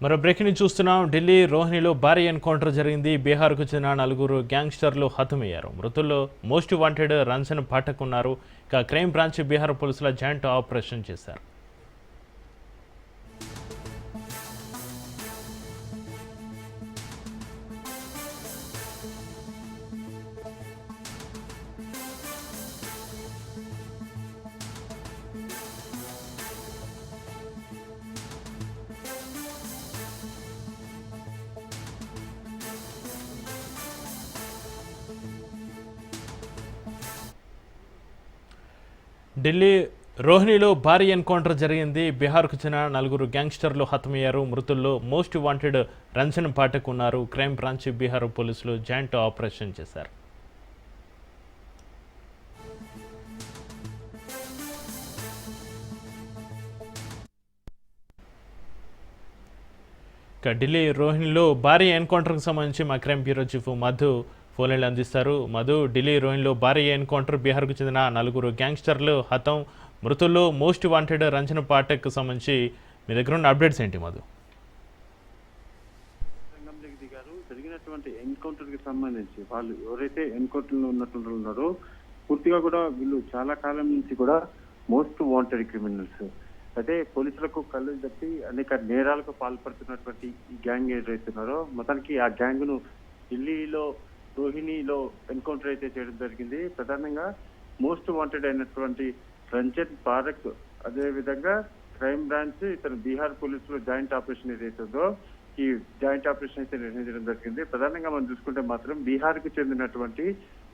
మరో బ్రేకింగ్ చూస్తున్నాం. ఢిల్లీ రోహిణిలో భారీ ఎన్కౌంటర్ జరిగింది. బీహార్కు చెందిన 4 గ్యాంగ్స్టర్లు హతమయ్యారు. మృతుల్లో మోస్ట్ వాంటెడ్ రంజన్ పాఠక్ ఉన్నారు. ఇక క్రైమ్ బ్రాంచ్ బీహార్ పోలీసుల జాయింట్ ఆపరేషన్ చేశారు. ఢిల్లీ రోహిణిలో భారీ ఎన్కౌంటర్ జరిగింది. బీహార్కు చెందిన 4 గ్యాంగ్స్టర్లు హతమయ్యారు. మృతుల్లో మోస్ట్ వాంటెడ్ రంజన్ పాఠక్ ఉన్నారు. క్రైమ్ బ్రాంచ్ బీహార్ పోలీసులు జాయింట్ ఆపరేషన్ చేశారు. ఇక ఢిల్లీ రోహిణిలో భారీ ఎన్కౌంటర్కి సంబంధించి మా క్రైమ్ బ్యూరో చీఫ్ మధు ఫోన్లైన్లు అందిస్తారు. మధు, ఢిల్లీ రోహిణిలో భారీ ఎన్కౌంటర్, బీహార్కు చెందిన 4 గ్యాంగ్స్టర్లు హతం, మృతుల్లో మోస్ట్ వాంటెడ్ రంజన్ పాఠక్ సంబంధించి మీ దగ్గర ఉన్న అప్డేట్స్ ఏంటి మధు? జరిగినటువంటి ఎన్కౌంటర్ కి సంబంధించి వాళ్ళు ఎవరైతే ఎన్కౌంటర్ లో ఉన్నటువంటి ఉన్నారో పూర్తిగా కూడా వీళ్ళు చాలా కాలం నుంచి కూడా మోస్ట్ వాంటెడ్ క్రిమినల్స్. అయితే పోలీసులకు కళ్ళు తప్పి అనేక నేరాలకు పాల్పడుతున్నటువంటి ఈ గ్యాంగ్ ఏదైతున్నారో మొత్తానికి ఆ గ్యాంగ్ ను ఢిల్లీలో రోహిణిలో ఎన్కౌంటర్ అయితే చేయడం జరిగింది. ప్రధానంగా మోస్ట్ వాంటెడ్ అయినటువంటి రంజన్ పాఠక్, అదే విధంగా క్రైమ్ బ్రాంచ్ ఇతను బీహార్ పోలీసులు జాయింట్ ఆపరేషన్ ఏదైతుందో ఈ జాయింట్ ఆపరేషన్ అయితే నిర్వహించడం జరిగింది. ప్రధానంగా మనం చూసుకుంటే మాత్రం బీహార్ కు చెందినటువంటి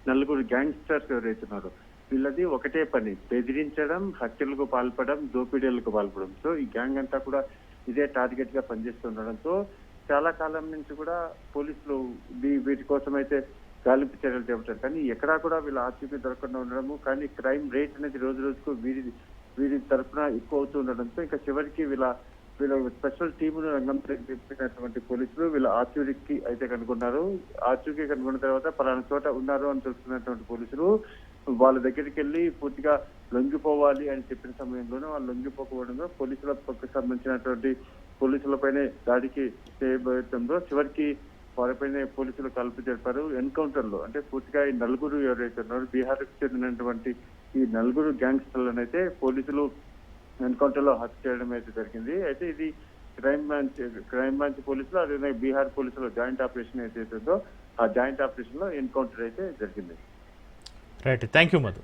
4 గ్యాంగ్స్టర్స్ ఎవరైతున్నారో వీళ్ళది ఒకటే పని, బెదిరించడం, హత్యలకు పాల్పడడం, దోపిడీలకు పాల్పడడం. సో ఈ గ్యాంగ్ అంతా కూడా ఇదే టార్గెట్ గా పనిచేస్తుండడంతో చాలా కాలం నుంచి కూడా పోలీసులు వీటి కోసం అయితే గాలింపు చర్యలు చేపట్టారు. కానీ ఎక్కడా కూడా వీళ్ళ ఆచూకీ దొరకకుండా ఉండడము, కానీ క్రైమ్ రేట్ అనేది రోజు రోజుకు వీరి తరఫున ఎక్కువ అవుతూ ఉండడంతో ఇంకా చివరికి వీళ్ళ స్పెషల్ టీమును రంగంలో దింపినటువంటి పోలీసులు వీళ్ళ ఆచూకీ అయితే కనుగొన్నారు. ఆచూకీ కనుగొన్న తర్వాత పలానా చోట ఉన్నారు అని తెలుసుకున్నటువంటి పోలీసులు వాళ్ళ దగ్గరికి వెళ్ళి పూర్తిగా లొంగిపోవాలి అని చెప్పిన సమయంలోనే వాళ్ళు లొంగిపోకపోవడంలో పోలీసులకు సంబంధించినటువంటి పోలీసులపైనే దాడికి చేయబోయడంలో చివరికి వారిపైనే పోలీసులు కాల్పు జరిపారు. ఎన్కౌంటర్ లో అంటే పూర్తిగా ఈ 4 ఎవరైతే ఉన్నారో బీహార్కు చెందినటువంటి ఈ 4 గ్యాంగ్స్టర్లను అయితే పోలీసులు ఎన్కౌంటర్ లో హత్య చేయడం అయితే జరిగింది. అయితే ఇది క్రైమ్ బ్రాంచ్ పోలీసులు అదే బీహార్ పోలీసులు జాయింట్ ఆపరేషన్ అయితే ఉందో ఆ జాయింట్ ఆపరేషన్ లో ఎన్కౌంటర్ అయితే జరిగింది. Right, thank you Madhu.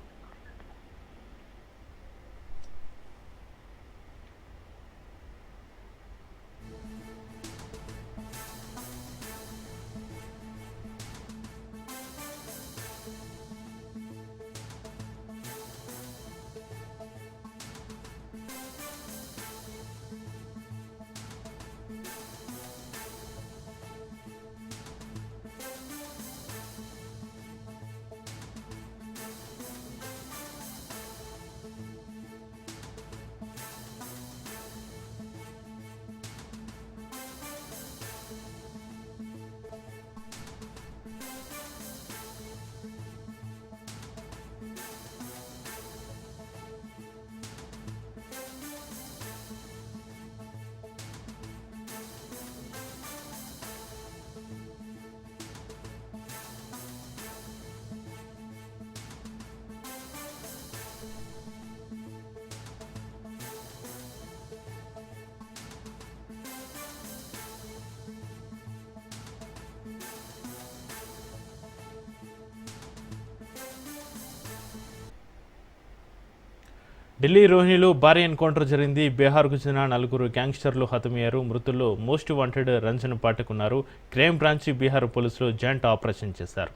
Delhi రోహిణిలో భారీ ఎన్కౌంటర్ జరిగింది. బీహార్కు చెందిన 4 గ్యాంగ్స్టర్లు హతమయ్యారు. మృతుల్లో మోస్ట్ వాంటెడ్ రంజన్ పాఠక్ ఉన్నారు. క్రైమ్ బ్రాంచ్ బీహార్ పోలీసులు జాయింట్ ఆపరేషన్ చేశారు.